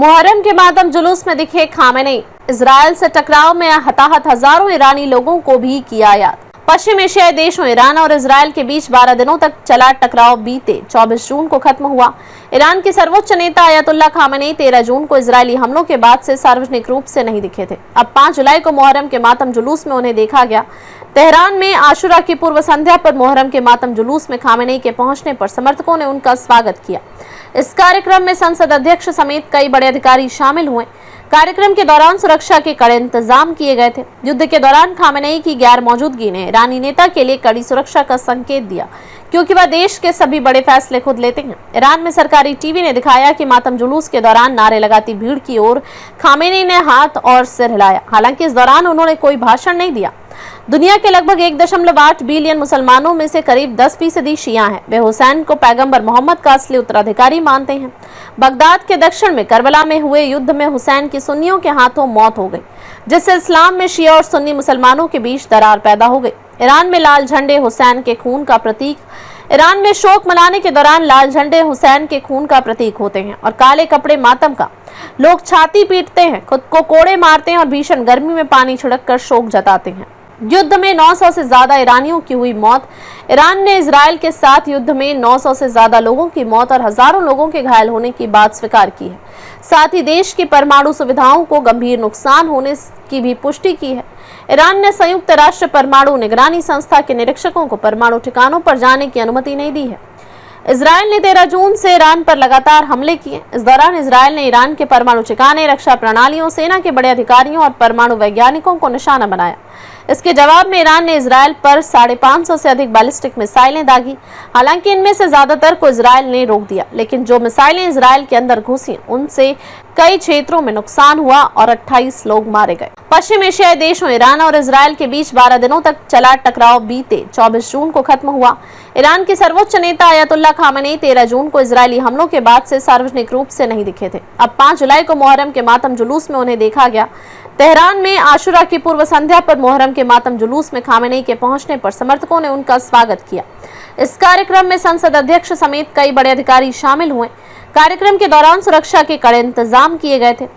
मुहर्रम के मातम जुलूस में दिखे खामेनेई। इजराइल से टकराव में हताहत हजारों ईरानी लोगों को भी किया याद। पश्चिम एशियाई देशों ईरान और इजराइल के बीच 12 दिनों तक चला टकराव बीते 24 जून को खत्म हुआ। ईरान के सर्वोच्च नेता अयतुल्ला खामेनेई 13 जून को इजरायली हमलों के बाद से सार्वजनिक रूप से नहीं दिखे थे। अब 5 जुलाई को मुहर्रम के मातम जुलूस में उन्हें देखा गया। तेहरान में आशुरा की पूर्व संध्या पर मुहर्रम के मातम जुलूस में खामेनेई के पहुंचने पर समर्थकों ने उनका स्वागत किया। इस कार्यक्रम में संसद अध्यक्ष समेत कई बड़े अधिकारी शामिल हुए। कार्यक्रम के दौरान सुरक्षा के कड़े इंतजाम किए गए थे। युद्ध के दौरान खामेनेई की गैर मौजूदगी ने ईरानी नेता के लिए कड़ी सुरक्षा का संकेत दिया, क्योंकि वह देश के सभी बड़े फैसले खुद लेते हैं। ईरान में सरकारी टीवी ने दिखाया कि मातम जुलूस के दौरान नारे लगाती भीड़ की ओर खामेनेई ने हाथ और सिर हिलाया। हालांकि इस दौरान उन्होंने कोई भाषण नहीं दिया। दुनिया के लगभग 1.8 बिलियन मुसलमानों में से करीब 10% शिया हैं। वे हुसैन को पैगंबर मोहम्मद का असली उत्तराधिकारी मानते हैं। बगदाद के दक्षिण में करबला में हुए युद्ध में हुसैन की सुन्नियों के हाथों मौत हो गई, जिससे इस्लाम में शिया और सुन्नी मुसलमानों के बीच दरार पैदा हो गई। ईरान में लाल झंडे हुसैन के खून का प्रतीक। ईरान में शोक मनाने के दौरान लाल झंडे हुसैन के खून का प्रतीक होते हैं और काले कपड़े मातम का। लोग छाती पीटते हैं, खुद को कोड़े मारते हैं और भीषण गर्मी में पानी छिड़क कर शोक जताते हैं। युद्ध में 900 से ज्यादा ईरानियों की हुई मौत। ईरान ने इजराइल के साथ युद्ध में 900 से ज्यादा लोगों की मौत और हजारों लोगों के घायल होने की बात स्वीकार की है। साथ ही देश की परमाणु सुविधाओं को गंभीर नुकसान होने की भी पुष्टि की है। ईरान ने संयुक्त राष्ट्र परमाणु निगरानी संस्था के निरीक्षकों को परमाणु ठिकानों पर जाने की अनुमति नहीं दी है। इजराइल ने 13 जून से ईरान पर लगातार हमले किए। इस दौरान इजराइल ने ईरान के परमाणु ठिकाने, रक्षा प्रणालियों, सेना के बड़े अधिकारियों और परमाणु वैज्ञानिकों को निशाना बनाया। इसके जवाब में ईरान ने इजराइल पर 550 से अधिक बैलिस्टिक मिसाइलें दागी। हालांकि इनमें से ज्यादातर को इजराइल ने रोक दिया, लेकिन जो मिसाइलें इजराइल के अंदर घुसी उनसे कई क्षेत्रों में नुकसान हुआ और 28 लोग मारे गए। पश्चिम एशियाई देशों ईरान और इजराइल के बीच 12 दिनों तक चला टकराव बीते 24 जून को खत्म हुआ। ईरान के सर्वोच्च नेता अयतुल्ला खामेनेई 13 जून को इजरायली हमलों के बाद से सार्वजनिक रूप से नहीं दिखे थे। अब 5 जुलाई को मुहर्रम के मातम जुलूस में उन्हें देखा गया। तेहरान में आशुरा की पूर्व संध्या पर मुहर्रम के मातम जुलूस में खामेनेई के पहुंचने पर समर्थकों ने उनका स्वागत किया। इस कार्यक्रम में संसद अध्यक्ष समेत कई बड़े अधिकारी शामिल हुए। कार्यक्रम के दौरान सुरक्षा के कड़े इंतजाम किए गए थे।